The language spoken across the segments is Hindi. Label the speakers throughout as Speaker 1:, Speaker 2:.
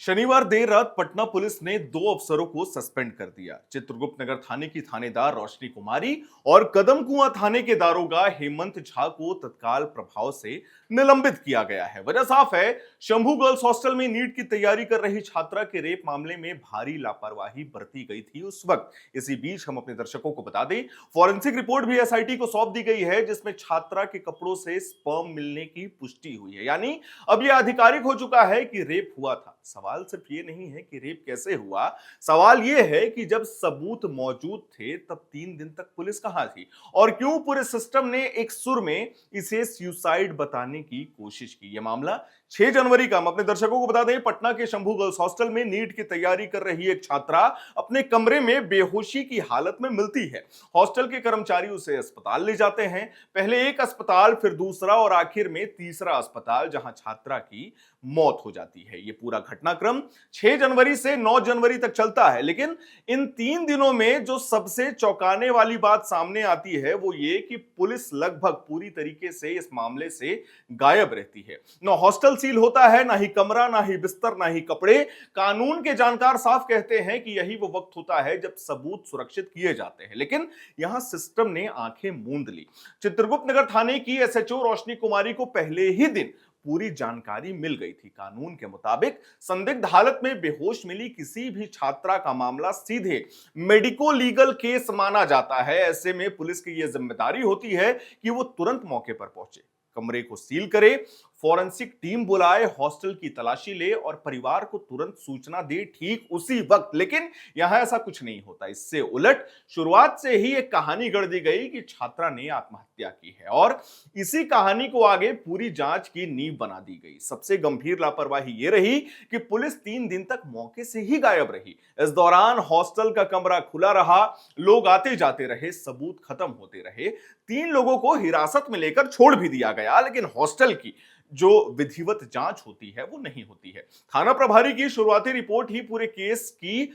Speaker 1: शनिवार देर रात पटना पुलिस ने दो अफसरों को सस्पेंड कर दिया। चित्रगुप्त नगर थाने की थानेदार रोशनी कुमारी और कदम कुआं थाने के दारोगा हेमंत झा को तत्काल प्रभाव से निलंबित किया गया है। वजह साफ है, शंभू गर्ल्स हॉस्टल में नीट की तैयारी कर रही छात्रा के रेप मामले में भारी लापरवाही बरती गई थी उस वक्त। इसी बीच हम अपने दर्शकों को बता दें, फॉरेंसिक रिपोर्ट भी एसआईटी को सौंप दी गई है, जिसमें छात्रा के कपड़ों से स्पर्म मिलने की पुष्टि हुई है। यानी अब यह आधिकारिक हो चुका है कि रेप हुआ था। सवाल सिर्फ ये नहीं है कि रेप कैसे हुआ, सवाल ये है कि जब सबूत मौजूद थे तब 3 दिन तक पुलिस कहां थी और क्यों पूरे सिस्टम ने एक सुर में इसे सुसाइड बताने की कोशिश की। यह मामला 6 जनवरी का, हम अपने दर्शकों को बता दें, पटना के शंभू गर्ल्स हॉस्टल में नीट की तैयारी कर रही एक छात्रा अपने कमरे में बेहोशी की हालत में मिलती है। हॉस्टल के कर्मचारी उसे अस्पताल ले जाते हैं, पहले एक अस्पताल, फिर दूसरा और आखिर में तीसरा अस्पताल, जहां छात्रा की मौत हो जाती है। यह पूरा घटनाक्रम 6 जनवरी से 9 जनवरी तक चलता है। लेकिन इन 3 दिनों में जो सबसे चौंकाने वाली बात सामने आती है वो ये कि पुलिस लगभग पूरी तरीके से इस मामले से गायब रहती है। ना हॉस्टल सील होता है, ना ही कमरा, ना ही बिस्तर, ना ही कपड़े। कानून के जानकार साफ कहते हैं कि यही वो वक्त होता है जब सबूत सुरक्षित किए जाते हैं, लेकिन यहां सिस्टम ने आंखें मूंद ली। चित्रगुप्त नगर थाने की एसएचओ रोशनी कुमारी को पहले ही दिन पूरी जानकारी मिल गई थी। कानून के मुताबिक संदिग्ध हालत में बेहोश मिली किसी भी छात्रा का मामला सीधे मेडिको लीगल केस माना जाता है। ऐसे में पुलिस की यह जिम्मेदारी होती है कि वो तुरंत मौके पर पहुंचे, कमरे को सील करे, फॉरेंसिक टीम बुलाए, हॉस्टल की तलाशी ले और परिवार को तुरंत सूचना दे ठीक उसी वक्त। लेकिन यहां ऐसा कुछ नहीं होता। इससे उलट शुरुआत से ही एक कहानी गढ़ दी गई कि छात्रा ने आत्महत्या की है और इसी कहानी को आगे पूरी जांच की नींव बना दी गई। सबसे गंभीर लापरवाही यह रही कि पुलिस 3 दिन तक मौके से ही गायब रही। इस दौरान हॉस्टल का कमरा खुला रहा, लोग आते जाते रहे, सबूत खत्म होते रहे। 3 लोगों को हिरासत में लेकर छोड़ भी दिया गया, लेकिन हॉस्टल की जो विधिवत जांच होती है वो नहीं होती है। थाना प्रभारी की शुरुआती रिपोर्ट ही पूरे केस की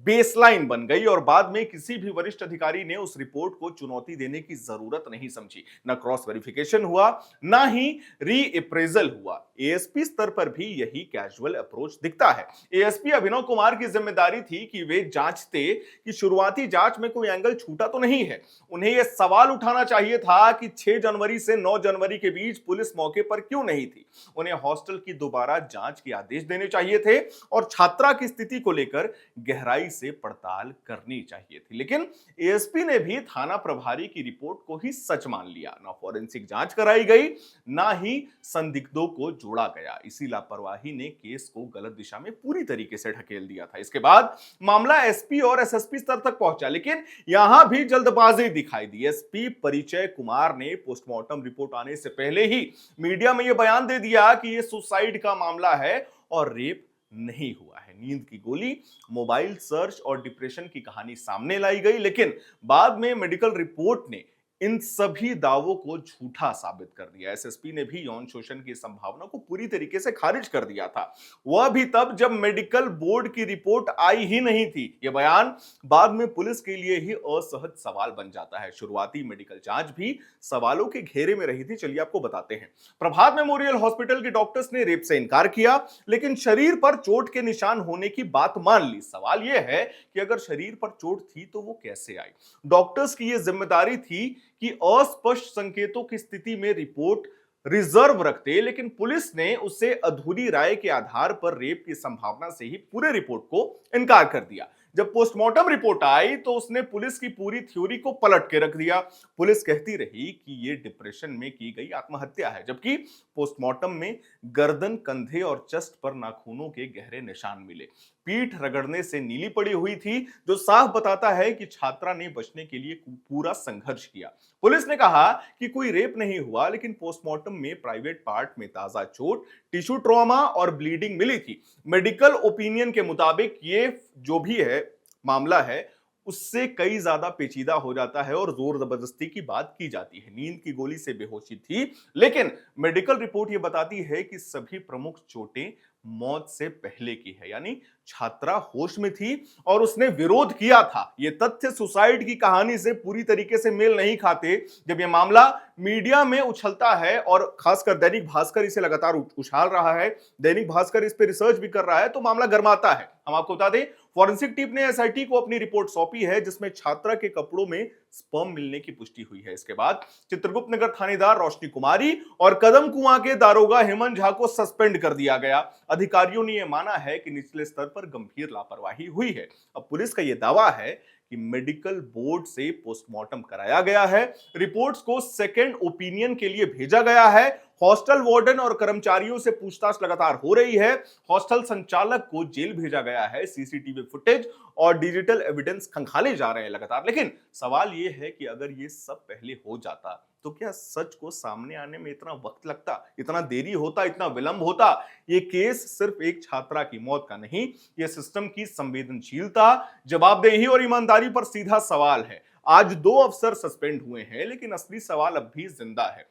Speaker 1: बेसलाइन बन गई और बाद में किसी भी वरिष्ठ अधिकारी ने उस रिपोर्ट को चुनौती देने की जरूरत नहीं समझी। ना क्रॉस वेरिफिकेशन हुआ, ना ही रीअप्रेजल हुआ। एएसपी स्तर पर भी यही कैजुअल अप्रोच दिखता है। एएसपी अभिनव कुमार की जिम्मेदारी थी कि वे जांचते कि शुरुआती जांच में कोई एंगल छूटा तो नहीं है। उन्हें यह सवाल उठाना चाहिए था कि 6 जनवरी से 9 जनवरी के बीच पुलिस मौके पर क्यों नहीं थी। उन्हें हॉस्टल की दोबारा जांच के आदेश देने चाहिए थे और छात्रा की स्थिति को लेकर गहराई से पड़ताल करनी चाहिए थी। लेकिन एएसपी ने भी थाना प्रभारी की रिपोर्ट को ही सच मान लिया। ना फॉरेंसिक जांच कराई गई, ना ही संदिग्धों को जोड़ा गया। इसी लापरवाही ने केस को गलत दिशा में पूरी तरीके से ढकेल दिया था। इसके बाद मामला एसपी और एसएसपी स्तर तक पहुंचा, लेकिन यहां भी जल्दबाजी दिखाई दी। एसपी परिचय कुमार ने पोस्टमार्टम रिपोर्ट आने से पहले ही मीडिया में यह बयान दे दिया कि यह सुसाइड का मामला है और रेप नहीं हुआ है। नींद की गोली, मोबाइल सर्च और डिप्रेशन की कहानी सामने लाई गई, लेकिन बाद में मेडिकल रिपोर्ट ने इन सभी दावों को झूठा साबित कर दिया। एसएसपी ने भी यौन शोषण की संभावना को पूरी तरीके से खारिज कर दिया था। वह भी तब जब मेडिकल बोर्ड की रिपोर्ट आई ही नहीं थी। यह बयान बाद में पुलिस के लिए ही असहज सवाल बन जाता है। शुरुआती मेडिकल जांच भी सवालों के घेरे में रही थी। चलिए आपको बताते हैं। प्रभात मेमोरियल हॉस्पिटल के डॉक्टर्स ने रेप से इनकार किया, लेकिन शरीर पर चोट के निशान होने की बात मान ली। सवाल यह है कि अगर शरीर पर चोट थी तो वो कैसे आई। डॉक्टर्स की यह जिम्मेदारी थी कि अस्पष्ट संकेतों की स्थिति में रिपोर्ट रिजर्व रखते, लेकिन पुलिस ने उसे अधूरी राय के आधार पर रेप की संभावना से ही पूरे रिपोर्ट को इनकार कर दिया। जब पोस्टमार्टम रिपोर्ट आई तो उसने पुलिस की पूरी थ्योरी को पलट के रख दिया। पुलिस कहती रही कि यह डिप्रेशन में की गई आत्महत्या है, जबकि पोस्टमार्टम में गर्दन, कंधे और चेस्ट पर नाखूनों के गहरे निशान मिले। पीठ रगड़ने से नीली पड़ी हुई थी, जो साफ बताता है कि छात्रा ने बचने के लिए पूरा संघर्ष किया। पुलिस ने कहा कि कोई रेप नहीं हुआ, लेकिन पोस्टमार्टम में प्राइवेट पार्ट में ताजा चोट, टिश्यू ट्रॉमा और ब्लीडिंग मिली थी। मेडिकल ओपिनियन के मुताबिक ये जो भी है मामला है उससे कई ज्यादा पेचीदा हो जाता है और जोर जबरदस्ती की बात की जाती है। नींद की गोली से बेहोशी थी, लेकिन मेडिकल रिपोर्ट यह बताती है कि सभी प्रमुख चोटें मौत से पहले की है, यानी छात्रा होश में थी और उसने विरोध किया था। ये तथ्य सुसाइड की कहानी से पूरी तरीके से मेल नहीं खाते। जब ये मामला मीडिया में उछलता है और खासकर दैनिक भास्कर इसे लगातार उछाल रहा है, दैनिक भास्कर इस पे रिसर्च भी कर रहा है, तो मामला गर्माता है। हम आपको बता दें, फॉरेंसिक टीम ने एसआईटी को अपनी रिपोर्ट सौंपी है, जिसमें छात्रा के कपड़ों में स्पर्म मिलने की पुष्टि हुई है। इसके बाद चित्रगुप्त नगर थानेदार रोशनी कुमारी और कदम कुआं के दारोगा हेमंत झा को सस्पेंड कर दिया गया। अधिकारियों ने यह माना है कि निचले स्तर पर गंभीर लापरवाही हुई है। अब पुलिस का यह दावा है कि मेडिकल बोर्ड से पोस्टमार्टम कराया गया है, रिपोर्ट्स को सेकेंड ओपिनियन के लिए भेजा गया है, हॉस्टल वार्डन और कर्मचारियों से पूछताछ लगातार हो रही है, हॉस्टल संचालक को जेल भेजा गया है, सीसीटीवी फुटेज और डिजिटल एविडेंस खंगाले जा रहे हैं लगातार। लेकिन सवाल यह है कि अगर ये सब पहले हो जाता तो क्या सच को सामने आने में इतना वक्त लगता, इतना देरी होता, इतना विलंब होता? ये केस सिर्फ एक छात्रा की मौत का नहीं, ये सिस्टम की संवेदनशीलता, जवाबदेही और ईमानदारी पर सीधा सवाल है। आज 2 अफसर सस्पेंड हुए हैं, लेकिन असली सवाल अब भी जिंदा है।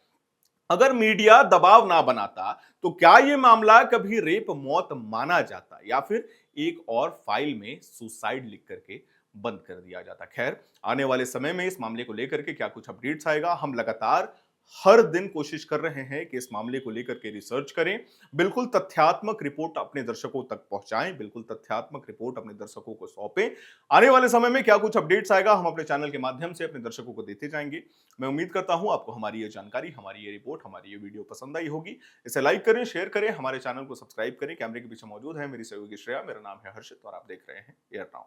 Speaker 1: अगर मीडिया दबाव ना बनाता तो क्या यह मामला कभी रेप मौत माना जाता या फिर एक और फाइल में सुसाइड लिख करके बंद कर दिया जाता? खैर, आने वाले समय में इस मामले को लेकर के क्या कुछ अपडेट्स आएगा, हम लगातार हर दिन कोशिश कर रहे हैं कि इस मामले को लेकर के रिसर्च करें, बिल्कुल तथ्यात्मक रिपोर्ट अपने दर्शकों तक पहुंचाएं, बिल्कुल तथ्यात्मक रिपोर्ट अपने दर्शकों को सौंपें। आने वाले समय में क्या कुछ अपडेट्स आएगा, हम अपने चैनल के माध्यम से अपने दर्शकों को देते जाएंगे। मैं उम्मीद करता हूं आपको हमारी ये जानकारी, हमारी ये रिपोर्ट, हमारी ये वीडियो पसंद आई होगी। इसे लाइक करें, शेयर करें, हमारे चैनल को सब्सक्राइब करें। कैमरे के पीछे मौजूद है मेरी सहयोगी श्रेया, मेरा नाम है हर्षित और आप देख रहे हैं एयर नाउ।